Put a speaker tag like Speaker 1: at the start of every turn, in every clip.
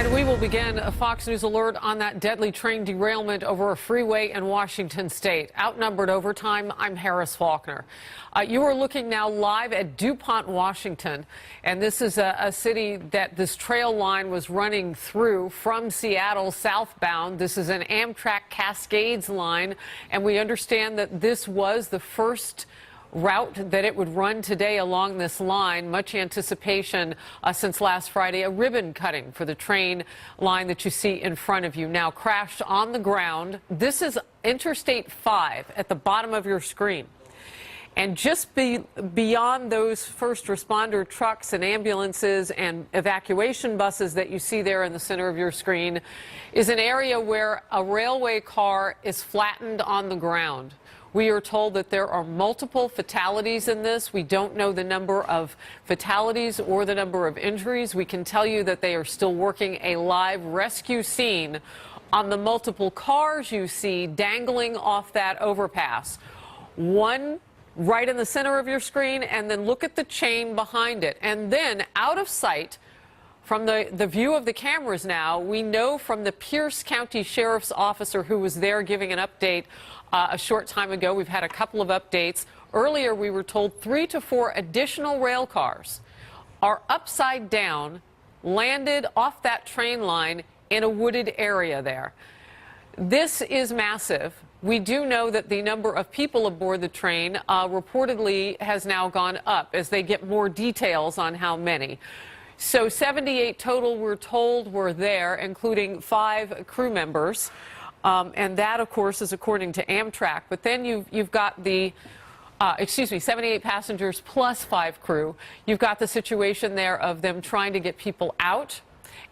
Speaker 1: And we will begin a Fox News alert on that deadly train derailment over a freeway in Washington state. Outnumbered overtime, I'm Harris Faulkner. You are looking now live at DuPont, Washington. And this is a city that this trail line was running through from Seattle southbound. This is an Amtrak Cascades line. And we understand that this was the first route that it would run today along this line. Much anticipation since last Friday. A ribbon cutting for the train line that you see in front of you now crashed on the ground. This is Interstate 5 at the bottom of your screen. And just beyond those first responder trucks and ambulances and evacuation buses that you see there in the center of your screen is an area where a railway car is flattened on the ground. We are told that there are multiple fatalities in this. We don't know the number of fatalities or the number of injuries. We can tell you that they are still working a live rescue scene on the multiple cars you see dangling off that overpass. One right in the center of your screen, and then look at the chain behind it. And then out of sight, from the view of the cameras now, we know from the Pierce County Sheriff's officer who was there giving an update a short time ago. We've had a couple of updates. Earlier, we were told 3 to 4 additional rail cars are upside down, landed off that train line in a wooded area there. This is massive. We do know that the number of people aboard the train reportedly has now gone up as they get more details on how many. So 78 total, we're told, were there, including 5 crew members. And that, of course, is according to Amtrak. But then you've got the, 78 passengers plus 5 crew. You've got the situation there of them trying to get people out.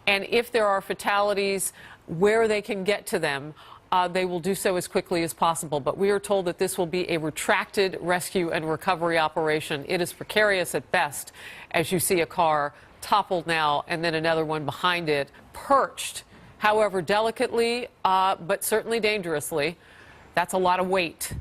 Speaker 1: And if there are fatalities, where they can get to them, they will do so as quickly as possible. But we are told that this will be a retracted rescue and recovery operation. It is precarious at best, as you see a car toppled now and then another one behind it, perched, however delicately, but certainly dangerously. That's a lot of weight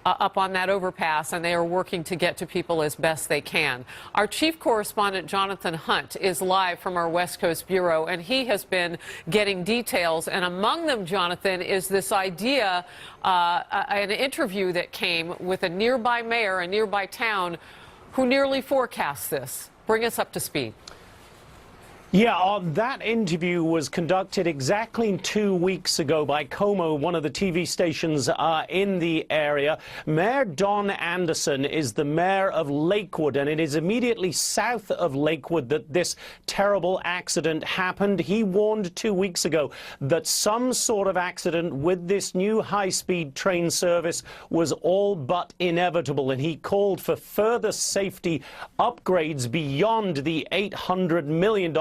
Speaker 1: up on that overpass, and they are working to get to people as best they can. Our chief correspondent, Jonathan Hunt, is live from our West Coast Bureau, and he has been getting details. And among them, Jonathan, is this idea, an interview that came with a nearby mayor, a nearby town, who nearly forecasts this. Bring us up to speed.
Speaker 2: Yeah, that interview was conducted exactly 2 weeks ago by Como, one of the TV stations in the area. Mayor Don Anderson is the mayor of Lakewood, and it is immediately south of Lakewood that this terrible accident happened. He warned 2 weeks ago that some sort of accident with this new high-speed train service was all but inevitable, and he called for further safety upgrades beyond the $800 million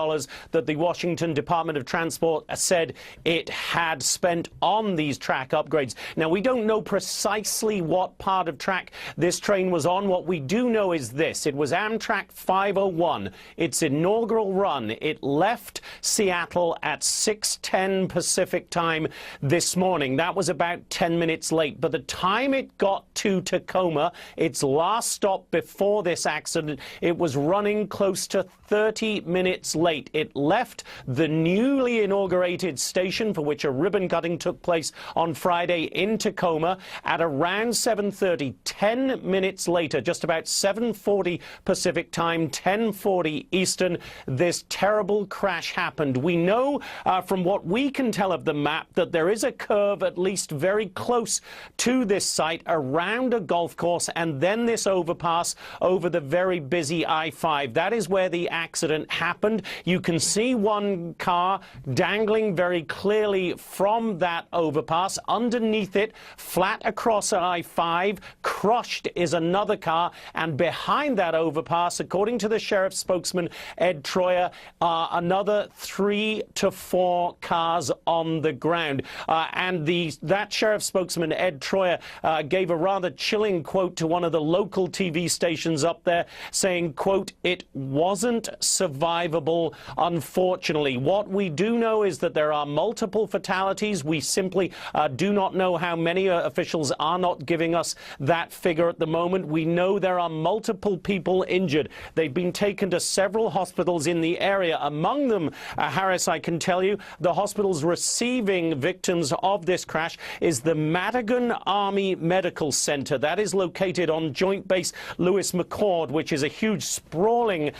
Speaker 2: that the Washington Department of Transport said it had spent on these track upgrades. Now, we don't know precisely what part of track this train was on. What we do know is this. It was Amtrak 501, its inaugural run. It left Seattle at 6:10 Pacific time this morning. That was about 10 minutes late. By the time it got to Tacoma, its last stop before this accident, it was running close to 30 minutes late. It left the newly inaugurated station, for which a ribbon cutting took place on Friday in Tacoma, at around 7:30, 10 minutes later, just about 7:40 Pacific time, 10:40 Eastern, this terrible crash happened. We know from what we can tell of the map that there is a curve at least very close to this site around a golf course, and then this overpass over the very busy I-5. That is where the accident happened. You can see one car dangling very clearly from that overpass. Underneath it, flat across I-5, crushed is another car, and behind that overpass, according to the sheriff's spokesman, Ed Troyer, another 3 to 4 cars on the ground. That sheriff's spokesman, Ed Troyer, gave a rather chilling quote to one of the local TV stations up there, saying, quote, "It wasn't survivable unfortunately. What we do know is that there are multiple fatalities. We simply do not know how many. Officials are not giving us that figure at the moment. We know there are multiple people injured. They've been taken to several hospitals in the area. Among them, Harris, I can tell you, the hospitals receiving victims of this crash is the Madigan Army Medical Center. That is located on Joint Base Lewis McChord, which is a huge, sprawling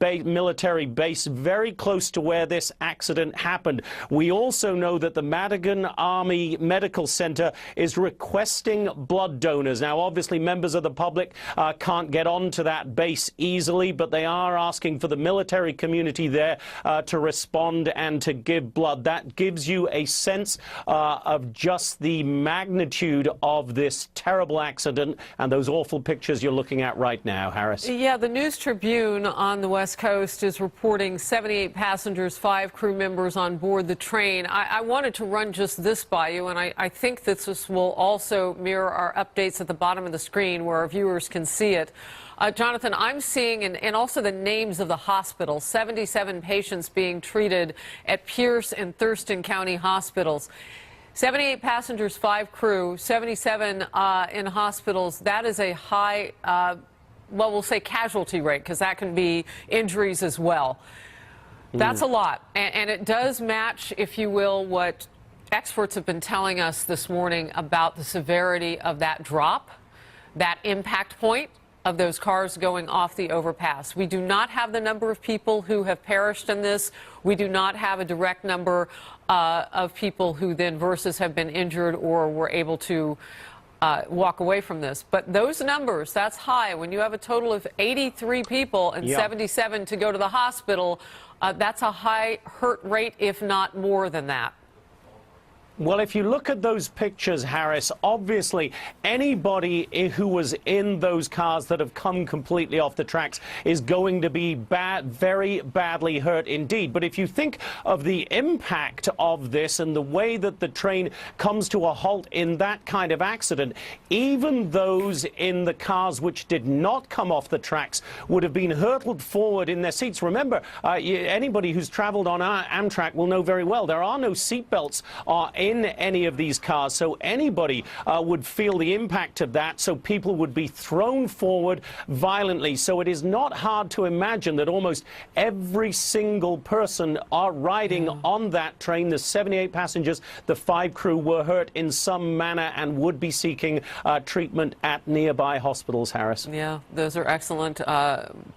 Speaker 2: military base very close to where this accident happened. We also know that the Madigan Army Medical Center is requesting blood donors. Now, obviously, members of the public can't get onto that base easily, but they are asking for the military community there to respond and to give blood. That gives you a sense of just the magnitude of this terrible accident and those awful pictures you're looking at right now, Harris.
Speaker 1: Yeah, the News Tribune on the West Coast is reporting 78 passengers, 5 crew members on board the train. I wanted to run just this by you, and I think that this will also mirror our updates at the bottom of the screen where our viewers can see it. Jonathan, I'm seeing, and also the names of the hospitals, 77 patients being treated at Pierce and Thurston County hospitals. 78 passengers, 5 crew, 77 in hospitals. That is a high, well, we'll say casualty rate, because that can be injuries as well. That's a lot. And it does match, if you will, what experts have been telling us this morning about the severity of that drop, that impact point of those cars going off the overpass. We do not have the number of people who have perished in this. We do not have a direct number of people who then versus have been injured or were able to walk away from this. But those numbers, that's high. When you have a total of 83 people and 77 to go to the hospital, that's a high hurt rate, if not more than that.
Speaker 2: Well, if you look at those pictures, Harris, obviously anybody who was in those cars that have come completely off the tracks is going to be very badly hurt indeed. But if you think of the impact of this and the way that the train comes to a halt in that kind of accident, even those in the cars which did not come off the tracks would have been hurtled forward in their seats. Remember, anybody who's traveled on Amtrak will know very well there are no seatbelts in any of these cars, so anybody would feel the impact of that, so people would be thrown forward violently. So it is not hard to imagine that almost every single person riding on that train, the 78 passengers, the 5 crew, were hurt in some manner and would be seeking treatment at nearby hospitals, Harris.
Speaker 1: Yeah, those are excellent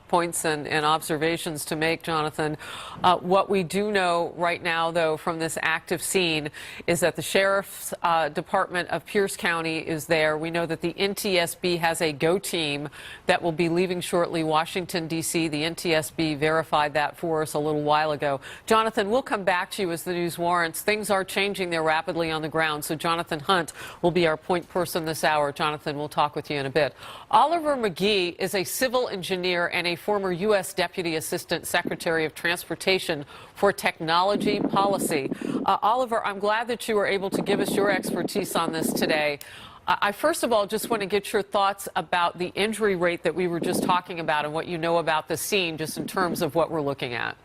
Speaker 1: points and observations to make, Jonathan. What we do know right now, though, from this active scene is that the Sheriff's Department of Pierce County is there. We know that the NTSB has a GO team that will be leaving shortly Washington, D.C. The NTSB verified that for us a little while ago. Jonathan, we'll come back to you as the news warrants. Things are changing there rapidly on the ground, so Jonathan Hunt will be our point person this hour. Jonathan, we'll talk with you in a bit. Oliver McGee is a civil engineer and a former U.S. Deputy Assistant Secretary of Transportation for Technology Policy. Oliver, I'm glad that you were able to give us your expertise on this today. I first of all just want to get your thoughts about the injury rate that we were just talking about and what you know about the scene, just in terms of what we're looking at.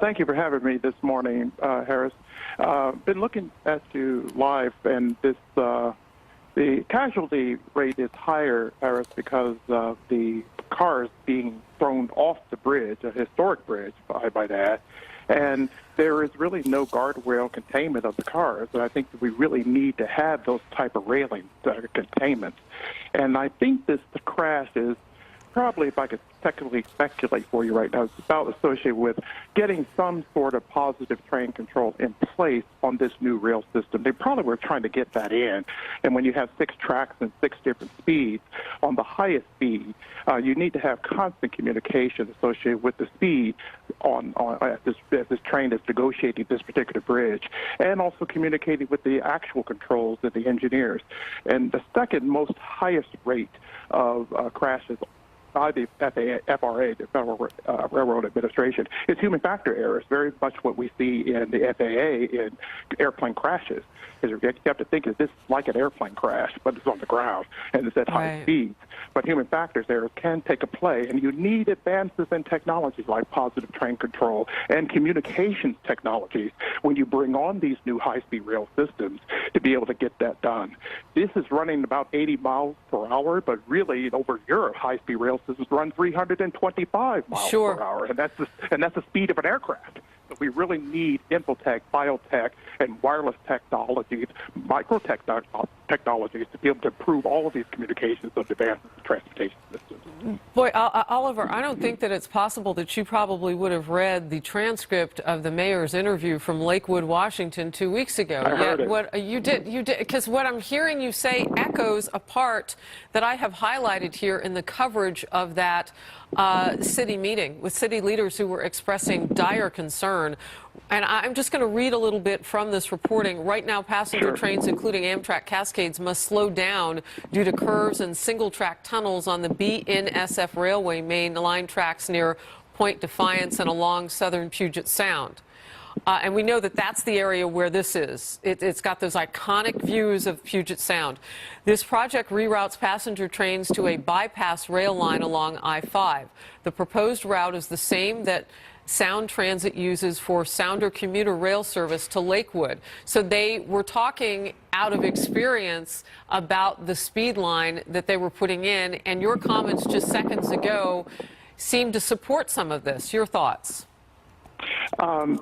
Speaker 3: Thank you for having me this morning, Harris. Been looking at you live, and this the casualty rate is higher, Harris, because of the cars being thrown off the bridge, a historic bridge, by that. And there is really no guardrail containment of the cars. And I think that we really need to have those type of railing containments. And I think the crash is probably, if I could technically speculate for you right now, it's about associated with getting some sort of positive train control in place on this new rail system. They probably were trying to get that in. And when you have 6 tracks and 6 different speeds, on the highest speed, you need to have constant communication associated with the speed as this train is negotiating this particular bridge, and also communicating with the actual controls and the engineers. And the second most highest rate of crashes by the FRA, the Federal Railroad Administration, is human factor errors. Very much what we see in the FAA in airplane crashes. You have to think, is this like an airplane crash, but it's on the ground and it's at high speeds. But human factors errors can take a play, and you need advances in technologies like positive train control and communications technologies when you bring on these new high-speed rail systems to be able to get that done. This is running about 80 miles per hour, but really over Europe, high-speed rail systems run 325 miles per hour, and that's the speed of an aircraft. So we really need infotech, biotech, and wireless technologies, technologies to be able to improve all of these communications of advanced transportation systems.
Speaker 1: Boy, Oliver, I don't think that it's possible that you probably would have read the transcript of the mayor's interview from Lakewood, Washington 2 weeks ago.
Speaker 3: I heard it.
Speaker 1: What you did, because what I'm hearing you say echoes a part that I have highlighted here in the coverage of that city meeting with city leaders who were expressing dire concern. And I'm just going to read a little bit from this reporting. Right now, passenger trains, including Amtrak Cascades, must slow down due to curves and single-track tunnels on the BNSF Railway main line tracks near Point Defiance and along southern Puget Sound. And we know that that's the area where this is. It's got those iconic views of Puget Sound. This project reroutes passenger trains to a bypass rail line along I-5. The proposed route is the same that Sound Transit uses for Sounder commuter rail service to Lakewood. So they were talking out of experience about the speed line that they were putting in, and your comments just seconds ago seemed to support some of this. Your thoughts?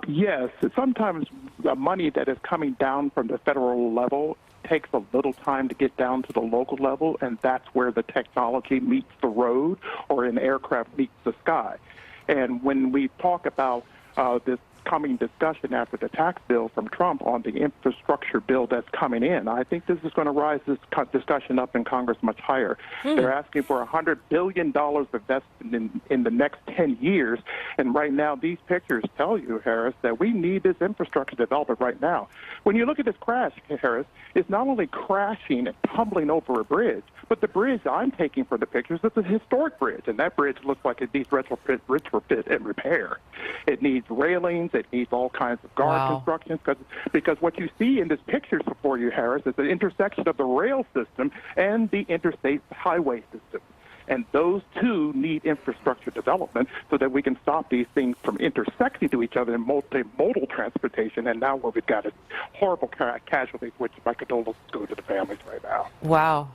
Speaker 3: Yes, sometimes the money that is coming down from the federal level takes a little time to get down to the local level, and that's where the technology meets the road or an aircraft meets the sky. And when we talk about this coming discussion after the tax bill from Trump on the infrastructure bill that's coming in, I think this is going to rise this discussion up in Congress much higher. They're asking for $100 billion invested in the next 10 years. And right now, these pictures tell you, Harris, that we need this infrastructure development right now. When you look at this crash, Harris, it's not only crashing and tumbling over a bridge, but the bridge I'm taking from the pictures is a historic bridge, and that bridge looks like it needs retrofit and repair. It needs railings. It needs all kinds of guard construction, because what you see in this pictures before you, Harris, is the intersection of the rail system and the interstate highway system. And those two need infrastructure development so that we can stop these things from intersecting to each other in multimodal transportation. And now what we've got is horrible casualties, which my condolences go to the families right now.
Speaker 1: Wow.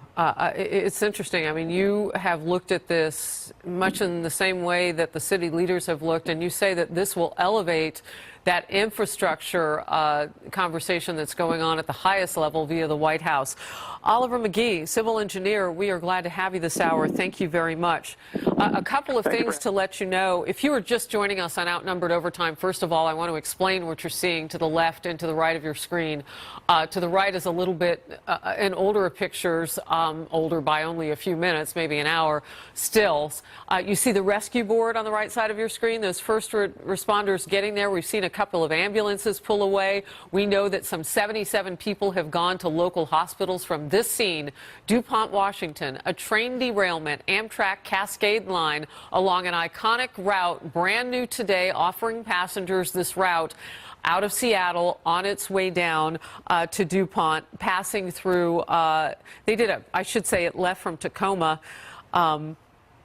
Speaker 1: It's interesting. I mean, you have looked at this much in the same way that the city leaders have looked, and you say that this will elevate that infrastructure conversation that's going on at the highest level via the White House. Oliver McGee, civil engineer, we are glad to have you this hour. Thank you very much. A couple of things to let you know. If you are just joining us on Outnumbered Overtime, first of all, I want to explain what you're seeing to the left and to the right of your screen. To the right is a little bit an older pictures, older by only a few minutes, maybe an hour, stills. You see the rescue board on the right side of your screen, those first responders getting there. We've seen a couple of ambulances pull away. We know that some 77 people have gone to local hospitals from this scene, DuPont, Washington, a train derailment, Amtrak Cascade line along an iconic route, brand new today, offering passengers this route out of Seattle on its way down to DuPont, passing through, I should say it left from Tacoma.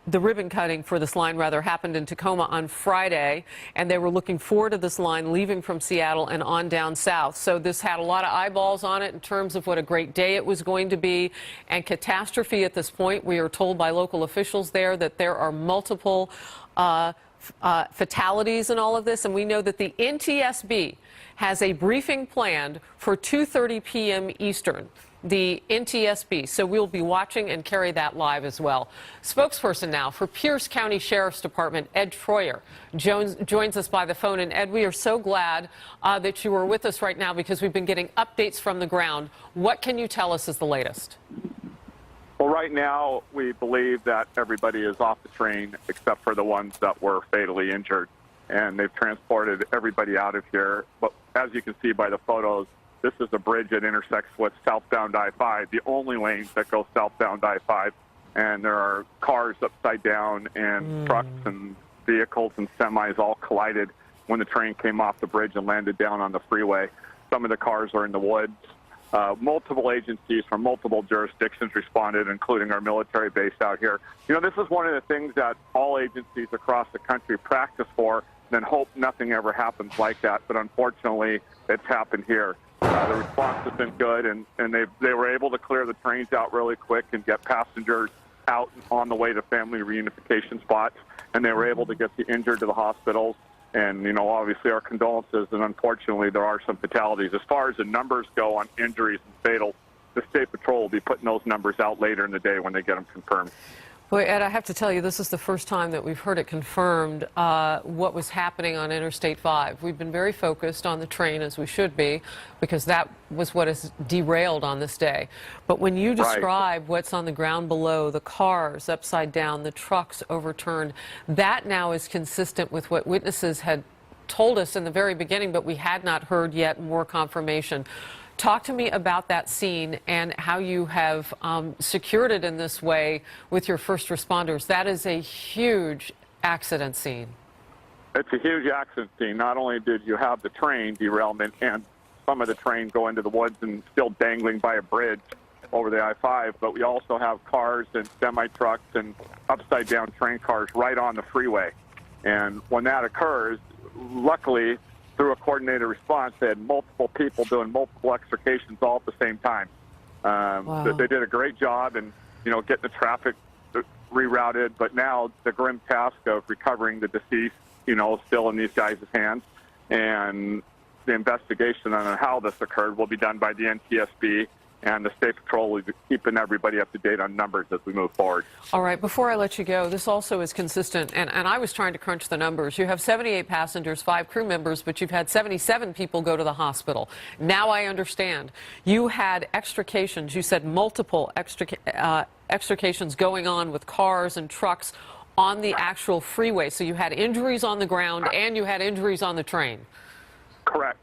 Speaker 1: The ribbon cutting for this line, rather, happened in Tacoma on Friday, and they were looking forward to this line leaving from Seattle and on down south. So this had a lot of eyeballs on it in terms of what a great day it was going to be. And catastrophe at this point, we are told by local officials there that there are multiple fatalities in all of this, and we know that the NTSB has a briefing planned for 2:30 p.m. Eastern. The NTSB. So we'll be watching and carry that live as well. Spokesperson now for Pierce County Sheriff's Department, Ed Troyer, joins us by the phone. And Ed, we are so glad that you are with us right now because we've been getting updates from the ground. What can you tell us is the latest?
Speaker 4: Well, right now, we believe that everybody is off the train except for the ones that were fatally injured. And they've transported everybody out of here. But as you can see by the photos, this is a bridge that intersects with southbound I-5, the only lanes that go southbound I-5. and there are cars upside down and trucks and vehicles and semis all collided when the train came off the bridge and landed down on the freeway. Some of the cars are in the woods. Multiple agencies from multiple jurisdictions responded, including our military base out here. You know, this is one of the things that all agencies across the country practice for, and hope nothing ever happens like that. But unfortunately, it's happened here. The response has been good, and they were able to clear the trains out really quick and get passengers out on the way to family reunification spots, and they were able to get the injured to the hospitals. And, you know, obviously our condolences, and unfortunately there are some fatalities. As far as the numbers go on injuries and fatals, the State Patrol will be putting those numbers out later in the day when they get them confirmed.
Speaker 1: Boy, Ed, I have to tell you, this is the first time that we've heard it confirmed what was happening on Interstate 5. We've been very focused on the train, as we should be, because that was what has derailed on this day. But when you describe what's on the ground below, the cars upside down, the trucks overturned, that now is consistent with what witnesses had told us in the very beginning, but we had not heard yet more confirmation. Talk to me about that scene and how you have secured it in this way with your first responders. That is a huge accident scene.
Speaker 4: It's a huge accident scene. Not only did you have the train derailment and some of the train go into the woods and still dangling by a bridge over the I-5, but we also have cars and semi-trucks and upside-down train cars right on the freeway. And when that occurs, luckily, through a coordinated response, they had multiple people doing multiple extrications all at the same time.
Speaker 1: Wow.
Speaker 4: They did a great job in, you know, getting the traffic rerouted, but now the grim task of recovering the deceased, you know, is still in these guys' hands. And the investigation on how this occurred will be done by the NTSB, and the State Patrol will be keeping everybody up to date on numbers as we move forward.
Speaker 1: All right, before I let you go, this also is consistent, and I was trying to crunch the numbers. You have 78 passengers, 5 crew members, but you've had 77 people go to the hospital. Now I understand. You had extrications. You said multiple extrications going on with cars and trucks on the actual freeway. So you had injuries on the ground and you had injuries on the train.
Speaker 4: Correct.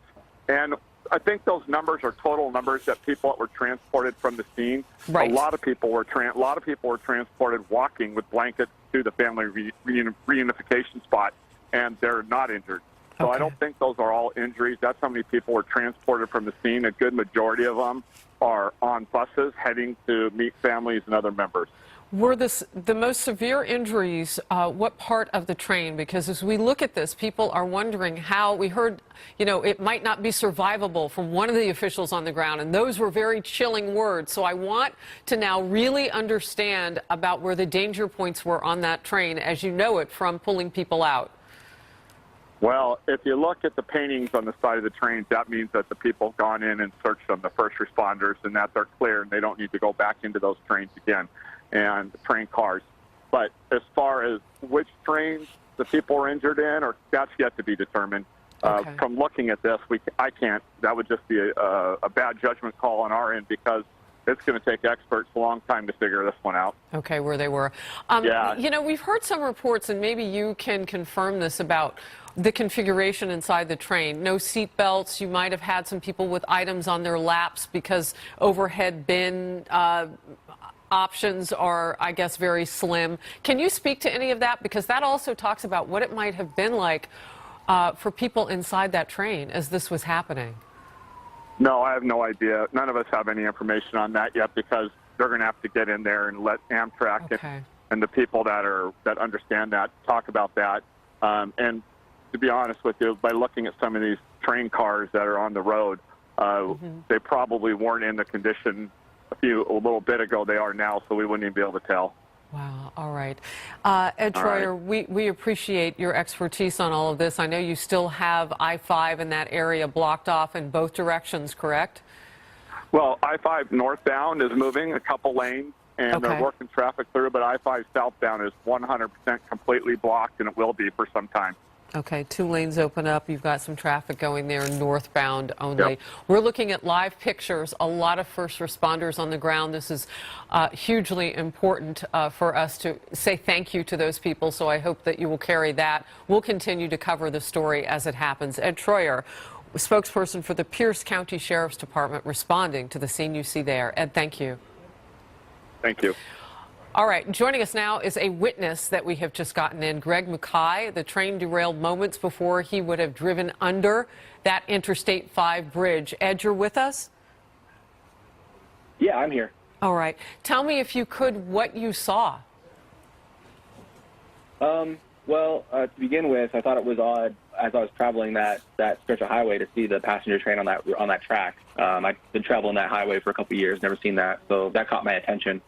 Speaker 4: And I think those numbers are total numbers that people that were transported from the scene.
Speaker 1: Right.
Speaker 4: A lot of people were transported walking with blankets to the family reunification spot, and they're not injured. So
Speaker 1: Okay.
Speaker 4: I don't think those are all injuries. That's how many people were transported from the scene. A good majority of them are on buses heading to meet families and other members.
Speaker 1: Were the most severe injuries, what part of the train? Because as we look at this, people are wondering how, we heard, you know, it might not be survivable from one of the officials on the ground, and those were very chilling words. So I want to now really understand about where the danger points were on that train as you know it from pulling people out.
Speaker 4: Well, if you look at the paintings on the side of the trains, that means that the people have gone in and searched them, the first responders, and that they're clear and they don't need to go back into those trains again. And train cars. But as far as which trains the people were injured in, or that's yet to be determined.
Speaker 1: Okay.
Speaker 4: From looking at this, I can't. That would just be a bad judgment call on our end, because it's going to take experts a long time to figure this one out.
Speaker 1: Okay, where they were.
Speaker 4: Yeah.
Speaker 1: You know, we've heard some reports, and maybe you can confirm this, about the configuration inside the train. No seat belts. You might have had some people with items on their laps because overhead bin options are, I guess, very slim. Can you speak to any of that? Because that also talks about what it might have been like for people inside that train as this was happening.
Speaker 4: No, I have no idea. None of us have any information on that yet, because they're going to have to get in there and let Amtrak and the people that understand that talk about that. And to be honest with you, by looking at some of these train cars that are on the road, they probably weren't in the condition a little bit ago they are now, so we wouldn't even be able to tell.
Speaker 1: Wow. All right. Ed Troyer, we appreciate your expertise on all of this. I know you still have I-5 in that area blocked off in both directions, correct?
Speaker 4: Well, I-5 northbound is moving a couple lanes, and they're working traffic through, but I-5 southbound is 100% completely blocked, and it will be for some time.
Speaker 1: Okay, 2 lanes open up. You've got some traffic going there northbound only.
Speaker 4: Yep.
Speaker 1: We're looking at live pictures, a lot of first responders on the ground. This is hugely important for us to say thank you to those people, so I hope that you will carry that. We'll continue to cover the story as it happens. Ed Troyer, spokesperson for the Pierce County Sheriff's Department, responding to the scene you see there. Ed, thank you.
Speaker 4: Thank you.
Speaker 1: All right, joining us now is a witness that we have just gotten in, Greg Mackay. The train derailed moments before he would have driven under that Interstate 5 bridge. Ed, you're with us?
Speaker 5: Yeah, I'm here.
Speaker 1: All right. Tell me, if you could, what you saw.
Speaker 5: Well, to begin with, I thought it was odd as I was traveling that stretch of highway to see the passenger train on that track. I've been traveling that highway for a couple of years, never seen that, so that caught my attention.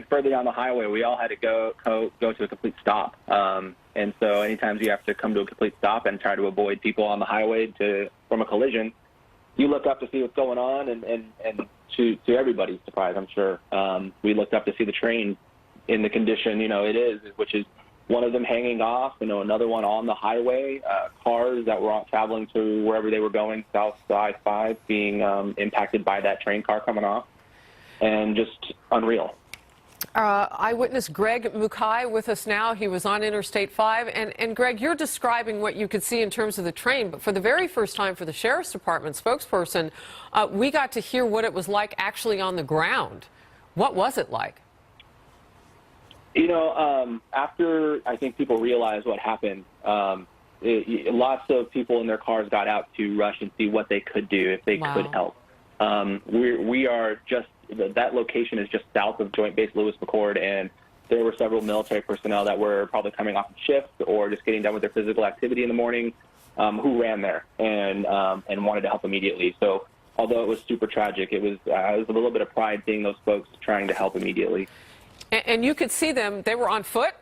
Speaker 5: Further down the highway, we all had to go to a complete stop. And so anytime you have to come to a complete stop and try to avoid people on the highway from a collision, you look up to see what's going on, and to everybody's surprise, I'm sure, we looked up to see the train in the condition, it is, which is one of them hanging off, another one on the highway, cars that were traveling to wherever they were going, south side 5, being impacted by that train car coming off, and just unreal.
Speaker 1: Eyewitness Greg Mackay with us now. He was on Interstate 5. And Greg, you're describing what you could see in terms of the train, but for the very first time for the Sheriff's Department spokesperson, we got to hear what it was like actually on the ground. What was it like?
Speaker 5: After I think people realized what happened, lots of people in their cars got out to rush and see what they could do, if they could help. We are just, that location is just south of Joint Base Lewis McChord, and there were several military personnel that were probably coming off of shift or just getting done with their physical activity in the morning, who ran there and wanted to help immediately. So although it was super tragic, it was a little bit of pride seeing those folks trying to help immediately.
Speaker 1: And you could see them, they were on foot?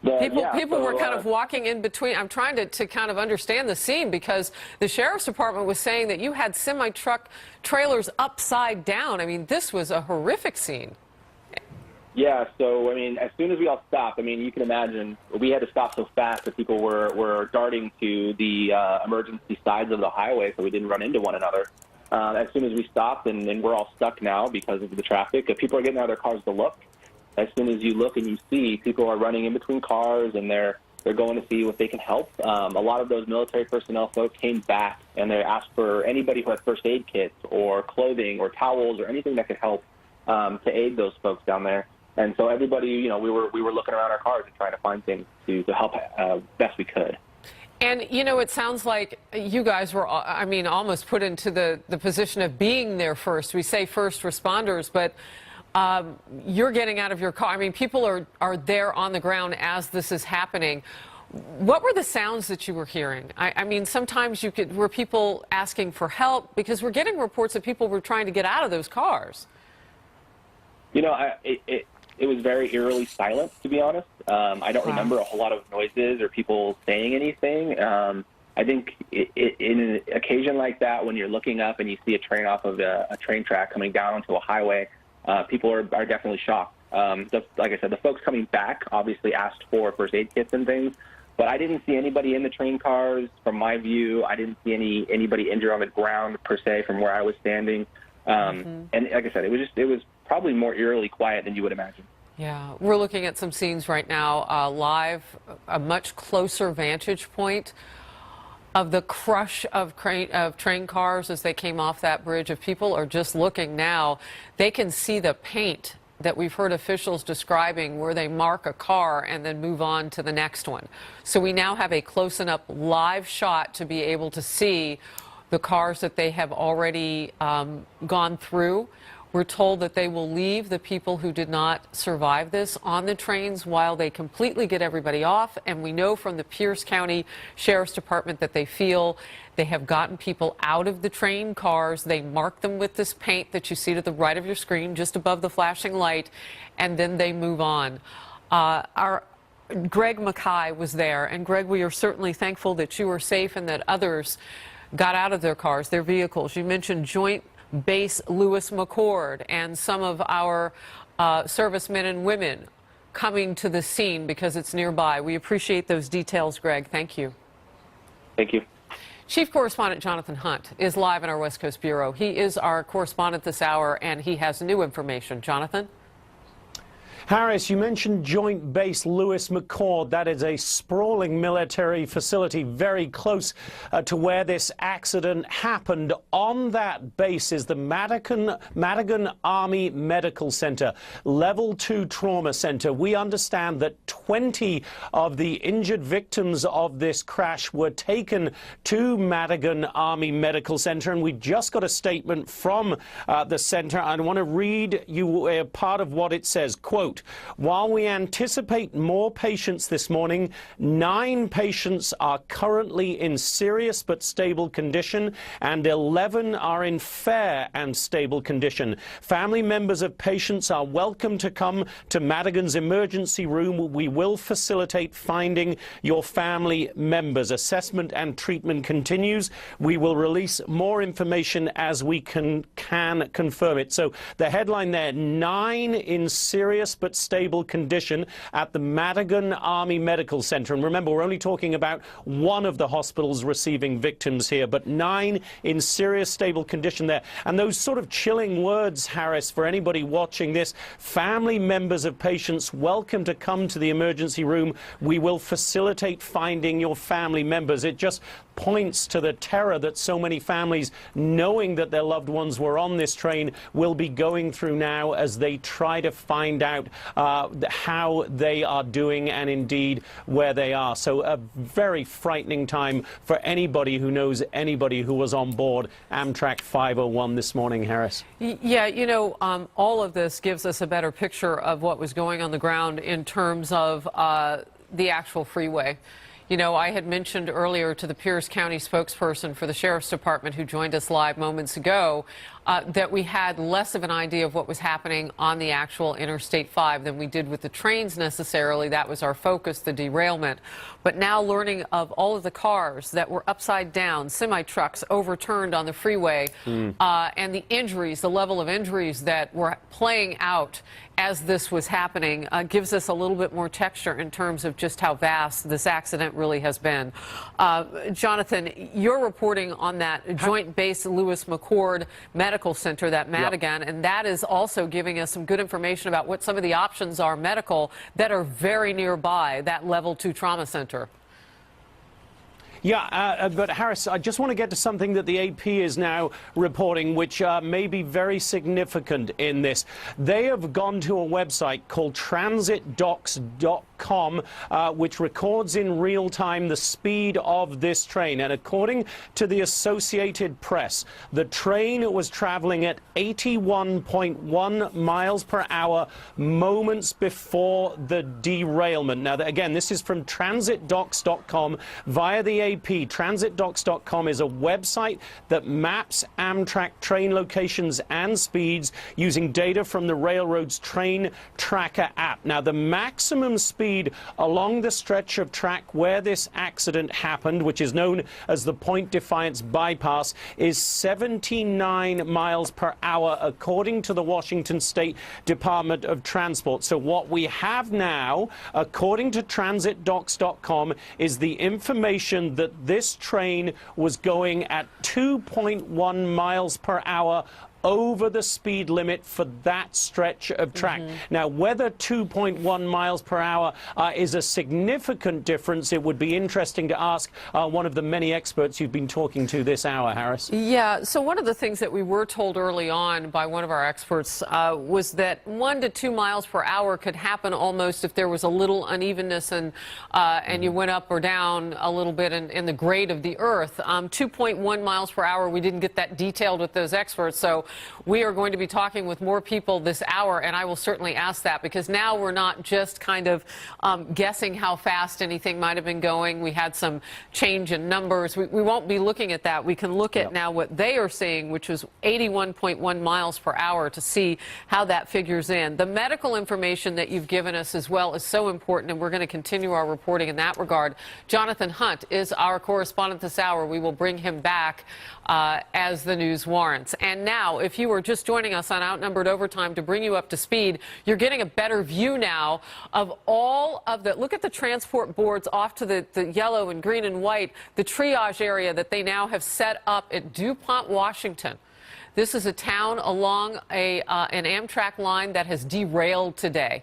Speaker 1: People were kind of walking in between. I'm trying to kind of understand the scene, because the Sheriff's Department was saying that you had semi-truck trailers upside down. I mean, this was a horrific scene.
Speaker 5: Yeah, so, as soon as we all stopped, you can imagine, we had to stop so fast that people were darting to the emergency sides of the highway so we didn't run into one another. As soon as we stopped, and we're all stuck now because of the traffic, people are getting out of their cars to look. As soon as you look and you see, people are running in between cars, and they're going to see what they can help. A lot of those military personnel folks came back, and they asked for anybody who had first aid kits or clothing or towels or anything that could help to aid those folks down there. And so everybody, we were looking around our cars and trying to find things to help best we could.
Speaker 1: And, it sounds like you guys were, almost put into the position of being there first. We say first responders, but you're getting out of your car. People are there on the ground as this is happening. What were the sounds that you were hearing? Sometimes were people asking for help? Because we're getting reports that people were trying to get out of those cars.
Speaker 5: It was very eerily silent, to be honest. I don't remember a whole lot of noises or people saying anything. I think in an occasion like that, when you're looking up and you see a train off of a train track coming down onto a highway, people are definitely shocked. Like I said, the folks coming back obviously asked for first aid kits and things, but I didn't see anybody in the train cars. From my view, I didn't see anybody injured on the ground per se from where I was standing. And like I said, it was probably more eerily quiet than you would imagine.
Speaker 1: Yeah, we're looking at some scenes right now live, a much closer vantage point of the crush of train cars as they came off that bridge. If people are just looking now, they can see the paint that we've heard officials describing, where they mark a car and then move on to the next one. So we now have a close-up live shot to be able to see the cars that they have already gone through. We're told that they will leave the people who did not survive this on the trains while they completely get everybody off. And we know from the Pierce County Sheriff's Department that they feel they have gotten people out of the train cars. They mark them with this paint that you see to the right of your screen, just above the flashing light, and then they move on. Our Greg Mackay was there. And Greg, we are certainly thankful that you are safe and that others got out of their cars, their vehicles. You mentioned Joint Base Lewis McChord and some of our servicemen and women coming to the scene because it's nearby. We appreciate those details, Greg. Thank you.
Speaker 5: Thank you.
Speaker 1: Chief Correspondent Jonathan Hunt is live in our West Coast Bureau. He is our correspondent this hour, and he has new information. Jonathan?
Speaker 2: Harris, you mentioned Joint Base Lewis McChord. That is a sprawling military facility very close to where this accident happened. On that base is the Madigan Army Medical Center, Level 2 Trauma Center. We understand that 20 of the injured victims of this crash were taken to Madigan Army Medical Center, and we just got a statement from the center. I want to read you part of what it says. Quote, "While we anticipate more patients this morning, 9 patients are currently in serious but stable condition, and 11 are in fair and stable condition. Family members of patients are welcome to come to Madigan's emergency room. We will facilitate finding your family members. Assessment and treatment continues. We will release more information as we can confirm it." So the headline there, 9 in serious but stable condition at the Madigan Army Medical Center. And remember, we're only talking about one of the hospitals receiving victims here, but 9 in serious stable condition there. And those sort of chilling words, Harris, for anybody watching this: family members of patients welcome to come to the emergency room. We will facilitate finding your family members. It just points to the terror that so many families, knowing that their loved ones were on this train, will be going through now as they try to find out how they are doing and indeed where they are. So a very frightening time for anybody who knows anybody who was on board Amtrak 501 this morning, Harris.
Speaker 1: Yeah, you know, all of this gives us a better picture of what was going on the ground in terms of the actual freeway. You know, I had mentioned earlier to the Pierce County spokesperson for the Sheriff's Department, who joined us live moments ago, that we had less of an idea of what was happening on the actual Interstate 5 than we did with the trains necessarily. That was our focus, the derailment. But now learning of all of the cars that were upside down, semi-trucks overturned on the freeway, and the injuries, the level of injuries that were playing out as this was happening, gives us a little bit more texture in terms of just how vast this accident really has been. Jonathan, you're reporting on that Joint Base Lewis McChord Medical Center, that Madigan, and that is also giving us some good information about what some of the options are medical that are very nearby that Level 2 Trauma Center.
Speaker 2: Yeah, but Harris, I just want to get to something that the AP is now reporting, which may be very significant in this. They have gone to a website called transitdocs.com, which records in real time the speed of this train. And according to the Associated Press, the train was traveling at 81.1 miles per hour moments before the derailment. Now, again, this is from transitdocs.com via the AP. Transitdocs.com is a website that maps Amtrak train locations and speeds using data from the railroad's Train Tracker app. Now, the maximum speed along the stretch of track where this accident happened, which is known as the Point Defiance Bypass, is 79 miles per hour, according to the Washington State Department of Transport. So what we have now, according to transitdocs.com, is the information that this train was going at 2.1 miles per hour over the speed limit for that stretch of track. Now, whether 2.1 miles per hour is a significant difference, it would be interesting to ask one of the many experts you've been talking to this hour, Harris.
Speaker 1: Yeah, so one of the things that we were told early on by one of our experts was that 1 to 2 miles per hour could happen almost if there was a little unevenness and you went up or down a little bit in the grade of the earth. 2.1 miles per hour, we didn't get that detailed with those experts, so we are going to be talking with more people this hour, and I will certainly ask that, because now we're not just kind of guessing how fast anything might have been going. We had some change in numbers. We won't be looking at that. We can look at now what they are seeing, which is 81.1 miles per hour, to see how that figures in. The medical information that you've given us as well is so important, and we're going to continue our reporting in that regard. Jonathan Hunt is our correspondent this hour. We will bring him back as the news warrants. And now, if you were just joining us on Outnumbered Overtime to bring you up to speed, you're getting a better view now of all of the, look at the transport boards off to the yellow and green and white, the triage area that they now have set up at DuPont, Washington. This is a town along an Amtrak line that has derailed today.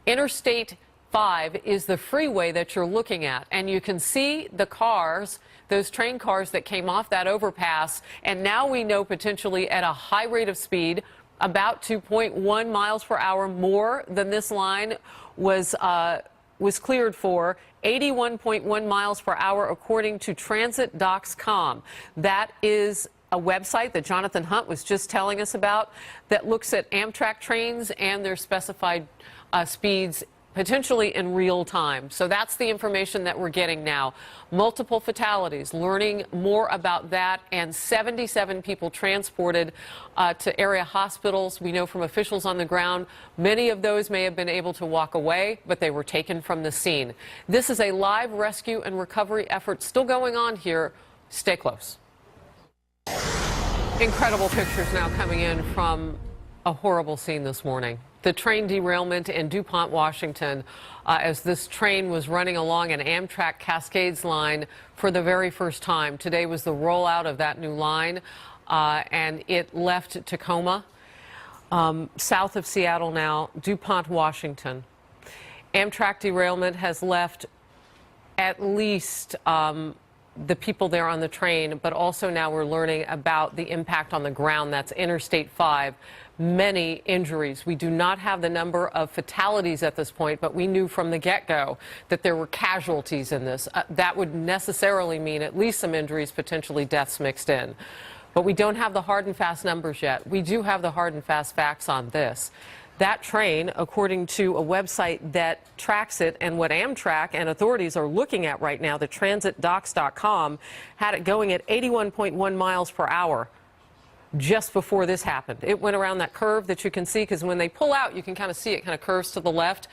Speaker 1: Interstate 5 is the freeway that you're looking at, and you can see the cars, those train cars that came off that overpass, and now we know potentially at a high rate of speed, about 2.1 miles per hour more than this line was cleared for, 81.1 miles per hour according to transitdocs.com. That is a website that Jonathan Hunt was just telling us about that looks at Amtrak trains and their specified speeds potentially in real time. So that's the information that we're getting now. Multiple fatalities, learning more about that, and 77 people transported to area hospitals. We know from officials on the ground, many of those may have been able to walk away, but they were taken from the scene. This is a live rescue and recovery effort still going on here. Stay close. Incredible pictures now coming in from a horrible scene this morning. The train derailment in DuPont, Washington, as this train was running along an Amtrak Cascades line for the very first time. Today was the rollout of that new line, and it left Tacoma, south of Seattle now, DuPont, Washington. Amtrak derailment has left at least the people there on the train, but also now we're learning about the impact on the ground. That's Interstate 5. Many injuries. We do not have the number of fatalities at this point, but we knew from the get-go that there were casualties in this. That would necessarily mean at least some injuries, potentially deaths mixed in. But we don't have the hard and fast numbers yet. We do have the hard and fast facts on this. That train, according to a website that tracks it and what Amtrak and authorities are looking at right now, the transitdocs.com, had it going at 81.1 miles per hour. Just before this happened. It went around that curve that you can see, because when they pull out, you can kind of see it kind of curves to the left.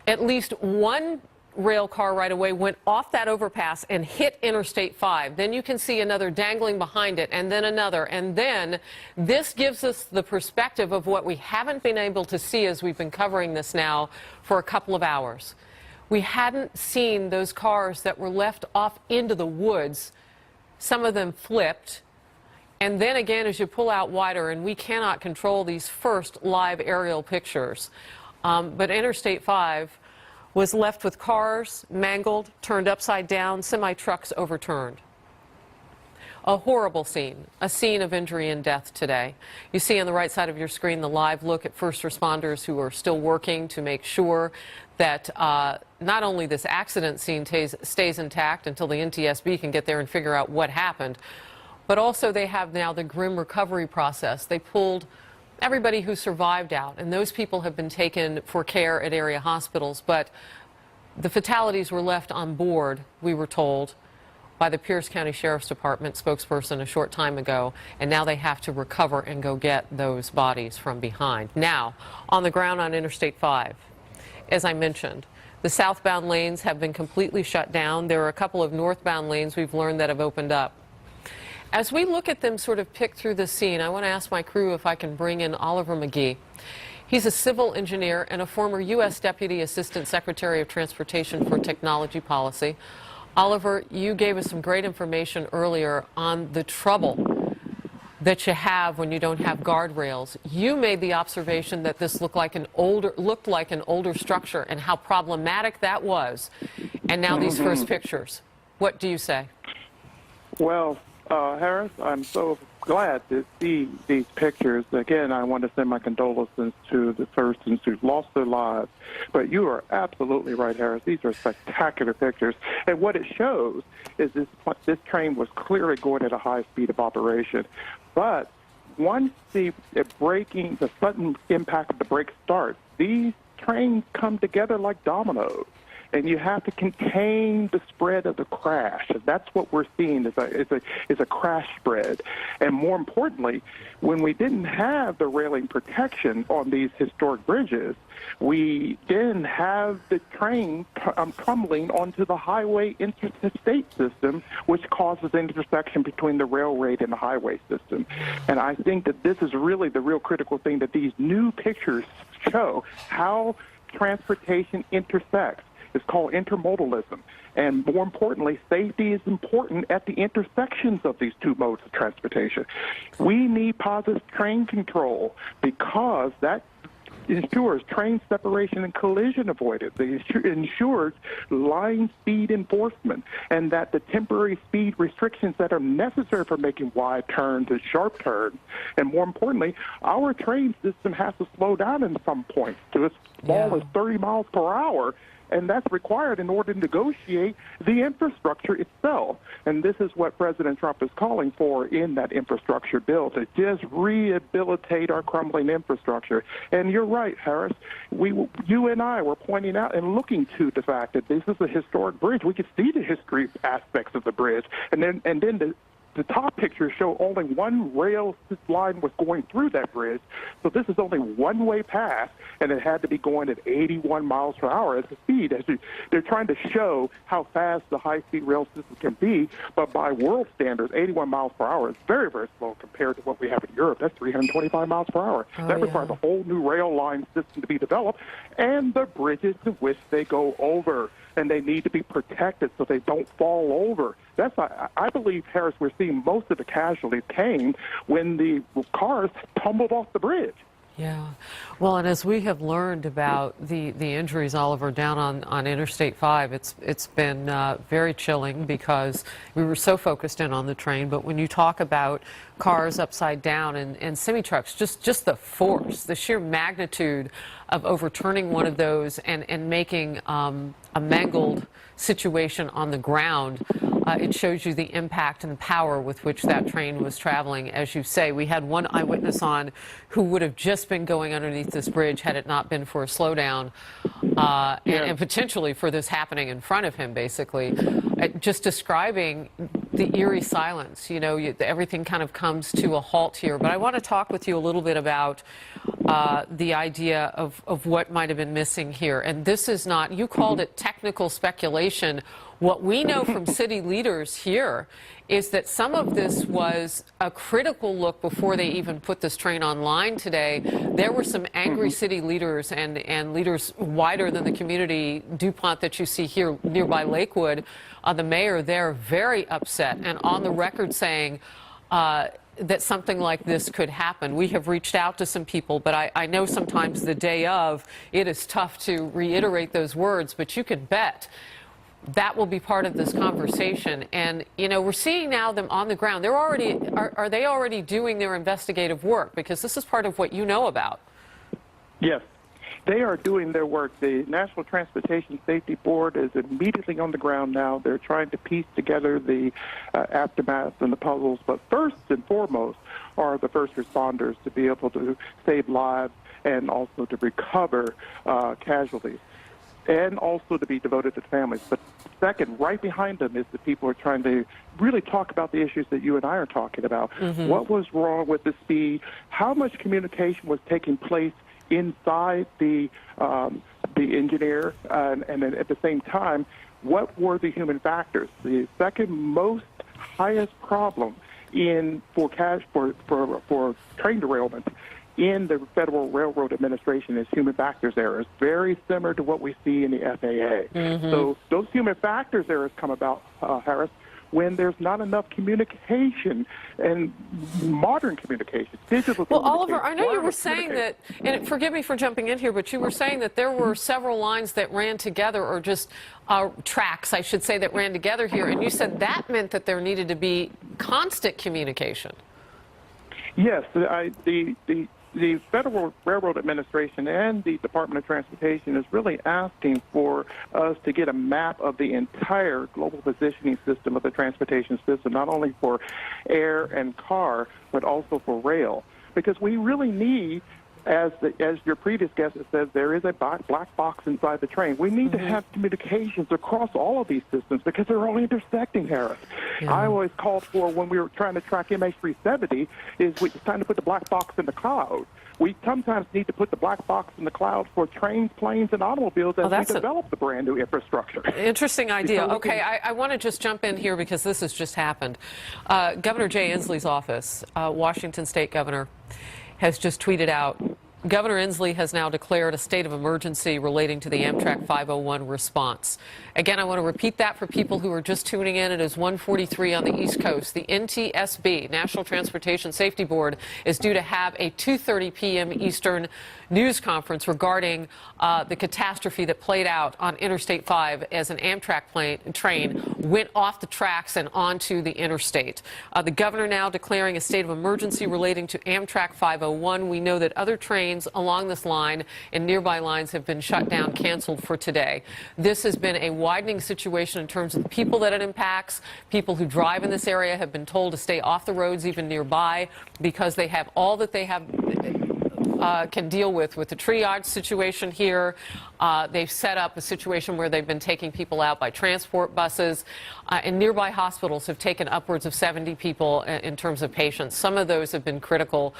Speaker 1: At least one rail car right away went off that overpass and hit Interstate 5. Then you can see another dangling behind it, and then another. And then this gives us the perspective of what we haven't been able to see as we've been covering this now for a couple of hours. We hadn't seen those cars that were left off into the woods. Some of them flipped. And then again, as you pull out wider, and we cannot control these first live aerial pictures, but Interstate 5 was left with cars mangled, turned upside down, semi-trucks overturned. A horrible scene, a scene of injury and death today. You see on the right side of your screen the live look at first responders who are still working to make sure that not only this accident scene stays intact until the NTSB can get there and figure out what happened, but also they have now the grim recovery process. They pulled everybody who survived out, and those people have been taken for care at area hospitals, but the fatalities were left on board, we were told, by the Pierce County Sheriff's Department spokesperson a short time ago, and now they have to recover and go get those bodies from behind. Now, on the ground on Interstate 5, as I mentioned, the southbound lanes have been completely shut down. There are a couple of northbound lanes we've learned that have opened up. As we look at them sort of pick through the scene, I want to ask my crew if I can bring in Oliver McGee. He's a civil engineer and a former U.S. Deputy Assistant Secretary of Transportation for Technology Policy. Oliver, you gave us some great information earlier on the trouble that you have when you don't have guardrails. You made the observation that this looked like an older structure and how problematic that was. And now these first pictures. What do you say?
Speaker 3: Well, Harris, I'm so glad to see these pictures. Again, I want to send my condolences to the persons who've lost their lives. But you are absolutely right, Harris. These are spectacular pictures. And what it shows is this train was clearly going at a high speed of operation. But once the sudden impact of the brake starts, these trains come together like dominoes. And you have to contain the spread of the crash. And that's what we're seeing is a crash spread. And more importantly, when we didn't have the railing protection on these historic bridges, we then have the train tumbling onto the highway interstate system, which causes an intersection between the railroad and the highway system. And I think that this is really the real critical thing, that these new pictures show how transportation intersects. It's called intermodalism. And more importantly, safety is important at the intersections of these two modes of transportation. We need positive train control because that ensures train separation and collision avoidance. It ensures line speed enforcement, and that the temporary speed restrictions that are necessary for making wide turns and sharp turns. And more importantly, our train system has to slow down in some points to as small as 30 miles per hour. And that's required in order to negotiate the infrastructure itself. And this is what President Trump is calling for in that infrastructure bill, to just rehabilitate our crumbling infrastructure. And you're right, Harris. You and I were pointing out and looking to the fact that this is a historic bridge. We could see the history aspects of the bridge. And then the top pictures show only one rail line was going through that bridge. So this is only one-way path, and it had to be going at 81 miles per hour as the speed. They're trying to show how fast the high-speed rail system can be, but by world standards, 81 miles per hour is very, very slow compared to what we have in Europe. That's 325 miles per hour. That requires a whole new rail line system to be developed, and the bridges to which they go over. And they need to be protected so they don't fall over. I believe, Harris, we're seeing most of the casualties came when the cars tumbled off the bridge.
Speaker 1: Yeah. Well, and as we have learned about the injuries, Oliver, down on Interstate 5, it's been very chilling because we were so focused in on the train. But when you talk about cars upside down and semi-trucks, just the force, the sheer magnitude of overturning one of those and making a mangled situation on the ground, it shows you the impact and power with which that train was traveling. As you say, we had one eyewitness on who would have just been going underneath this bridge had it not been for a slowdown and potentially for this happening in front of him, basically. Just describing the eerie silence. You know, everything kind of comes to a halt here. But I want to talk with you a little bit about the idea of what might have been missing here. And this is not, you called it technical speculation. What we know from city leaders here is that some of this was a critical look before they even put this train online today. There were some angry city leaders and leaders wider than the community DuPont that you see here nearby Lakewood. The mayor there very upset and on the record saying that something like this could happen. We have reached out to some people, but I know sometimes the day of, it is tough to reiterate those words, but you can bet that will be part of this conversation. And, you know, we're seeing now them on the ground. They're already, are they already doing their investigative work? Because this is part of what you know about.
Speaker 3: Yes. They are doing their work. The National Transportation Safety Board is immediately on the ground now. They're trying to piece together the aftermath and the puzzles. But first and foremost are the first responders to be able to save lives and also to recover casualties, and also to be devoted to families. But second, right behind them is the people who are trying to really talk about the issues that you and I are talking about. What was wrong with the speed? How much communication was taking place inside the engineer? And then at the same time, what were the human factors? The second most highest problem for train derailment in the Federal Railroad Administration is human factors errors, very similar to what we see in the FAA. So those human factors errors come about, Harris, when there's not enough communication and modern communication, digital
Speaker 1: Well,
Speaker 3: communication.
Speaker 1: Oliver, I know you were saying that, and forgive me for jumping in here, but you were saying that there were several lines that ran together, or just tracks, I should say, that ran together here, and you said that meant that there needed to be constant communication.
Speaker 3: Yes, the Federal Railroad Administration and the Department of Transportation is really asking for us to get a map of the entire global positioning system of the transportation system, not only for air and car, but also for rail. Because we really need, as your previous guest has said, there is a black box inside the train. We need to have communications across all of these systems because they're all intersecting, Harris. I always called for, when we were trying to track MH370, it's time to put the black box in the cloud. We sometimes need to put the black box in the cloud for trains, planes, and automobiles as we develop the brand new infrastructure.
Speaker 1: Interesting idea. Okay, I want to just jump in here because this has just happened. Governor Jay Inslee's office, Washington State governor, has just tweeted out Governor Inslee has now declared a state of emergency relating to the Amtrak 501 response. Again, I want to repeat that for people who are just tuning in. It is 1:43 on the East Coast. The NTSB, National Transportation Safety Board, is due to have a 2:30 p.m. Eastern news conference regarding the catastrophe that played out on Interstate 5 as an Amtrak train went off the tracks and onto the interstate. The governor now declaring a state of emergency relating to Amtrak 501. We know that other trains along this line and nearby lines have been shut down, canceled for today. This has been a widening situation in terms of the people that it impacts. People who drive in this area have been told to stay off the roads even nearby because they have all that they have can deal with the triage situation here. They've set up a situation where they've been taking people out by transport buses, and nearby hospitals have taken upwards of 70 people in terms of patients. Some of those have been critical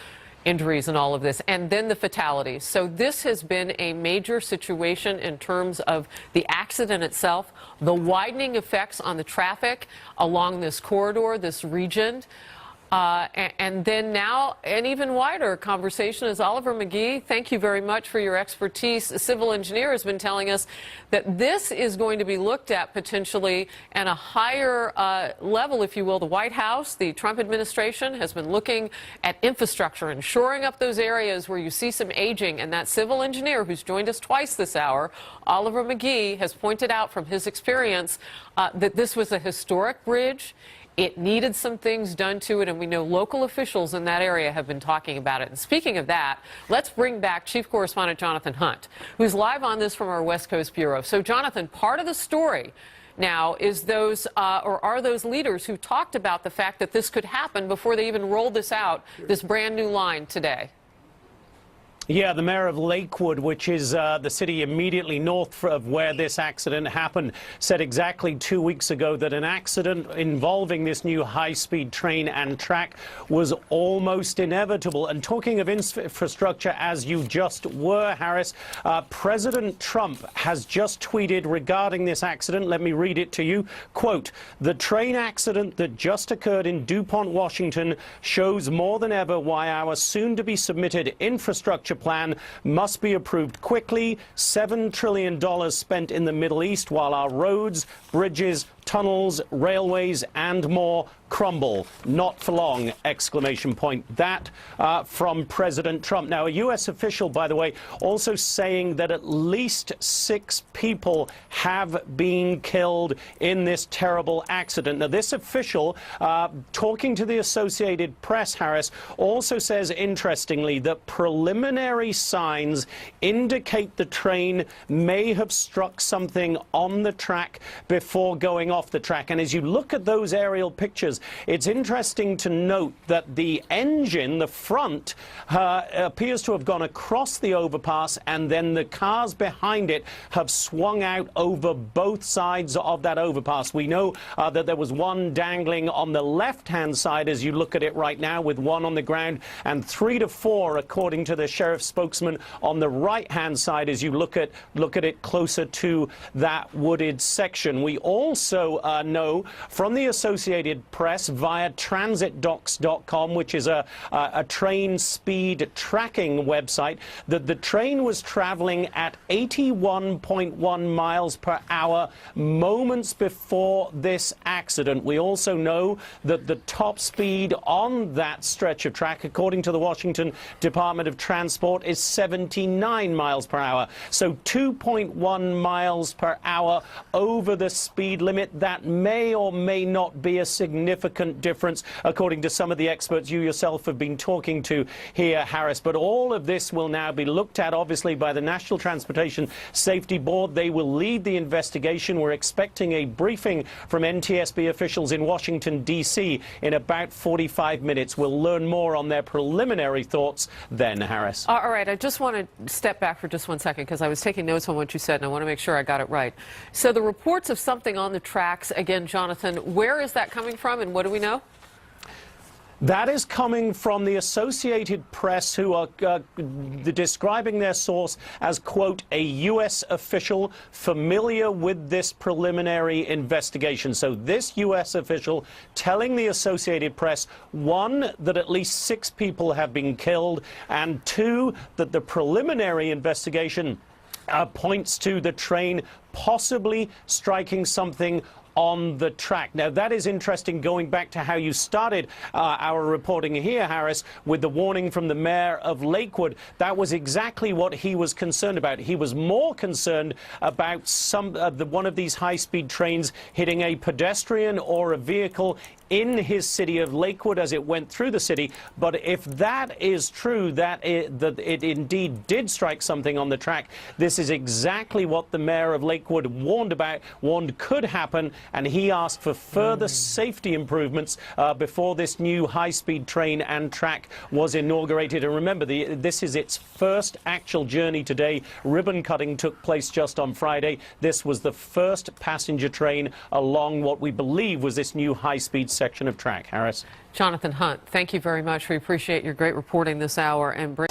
Speaker 1: injuries in all of this, and then the fatalities. So this has been a major situation in terms of the accident itself, the widening effects on the traffic along this corridor, this region. And then now an even wider conversation is Oliver McGee. Thank you very much for your expertise. A civil engineer has been telling us that this is going to be looked at potentially at a higher level, if you will. The White House, the Trump administration has been looking at infrastructure and shoring up those areas where you see some aging. And that civil engineer who's joined us twice this hour, Oliver McGee, has pointed out from his experience that this was a historic bridge. It needed some things done to it, and we know local officials in that area have been talking about it. And speaking of that, let's bring back Chief Correspondent Jonathan Hunt, who's live on this from our West Coast Bureau. So, Jonathan, part of the story now is those, or are those leaders who talked about the fact that this could happen before they even rolled this out, this brand new line today.
Speaker 2: Yeah, the mayor of Lakewood, which is the city immediately north of where this accident happened, said exactly 2 weeks ago that an accident involving this new high-speed train and track was almost inevitable. And talking of infrastructure, as you just were, Harris, President Trump has just tweeted regarding this accident. Let me read it to you. Quote, "The train accident that just occurred in DuPont, Washington shows more than ever why our soon-to-be submitted infrastructure plan must be approved quickly. $7 trillion spent in the Middle East while our roads, bridges, tunnels, railways, and more crumble. Not for long!" Exclamation point. That from President Trump. Now, a U.S. official, by the way, also saying that at least 6 people have been killed in this terrible accident. Now, this official, talking to the Associated Press, Harris, also says, interestingly, that preliminary signs indicate the train may have struck something on the track before going off the track. And as you look at those aerial pictures, it's interesting to note that the engine, the front, appears to have gone across the overpass, and then the cars behind it have swung out over both sides of that overpass. We know that there was one dangling on the left-hand side as you look at it right now, with one on the ground, and 3 to 4, according to the sheriff's spokesman, on the right-hand side as you look at it closer to that wooded section. We also know from the Associated Press via transitdocs.com, which is a train speed tracking website, that the train was traveling at 81.1 miles per hour moments before this accident. We also know that the top speed on that stretch of track, according to the Washington Department of Transport, is 79 miles per hour. So 2.1 miles per hour over the speed limit. That may or may not be a significant difference, according to some of the experts you yourself have been talking to here, Harris. But all of this will now be looked at, obviously, by the National Transportation Safety Board. They will lead the investigation. We're expecting a briefing from NTSB officials in Washington, D.C. in about 45 minutes. We'll learn more on their preliminary thoughts then, Harris.
Speaker 1: All right, I just want to step back for just 1 second because I was taking notes on what you said, and I want to make sure I got it right. So the reports of something on the tracks, again, Jonathan, where is that coming from, and what do we know?
Speaker 2: That is coming from the Associated Press, who are describing their source as, quote, a U.S. official familiar with this preliminary investigation. So this U.S. official telling the Associated Press, one, that at least 6 people have been killed, and 2, that the preliminary investigation points to the train possibly striking something on the track. Now, that is interesting, going back to how you started our reporting here, Harris, with the warning from the mayor of Lakewood. That was exactly what he was concerned about. He was more concerned about one of these high-speed trains hitting a pedestrian or a vehicle in his city of Lakewood as it went through the city. But if that is true, that it indeed did strike something on the track, this is exactly what the mayor of Lakewood warned could happen, and he asked for further safety improvements before this new high-speed train and track was inaugurated. And remember, this is its first actual journey today. Ribbon cutting took place just on Friday. This was the first passenger train along what we believe was this new high-speed section of track. Harris.
Speaker 1: Jonathan Hunt, thank you very much. We appreciate your great reporting this hour and bring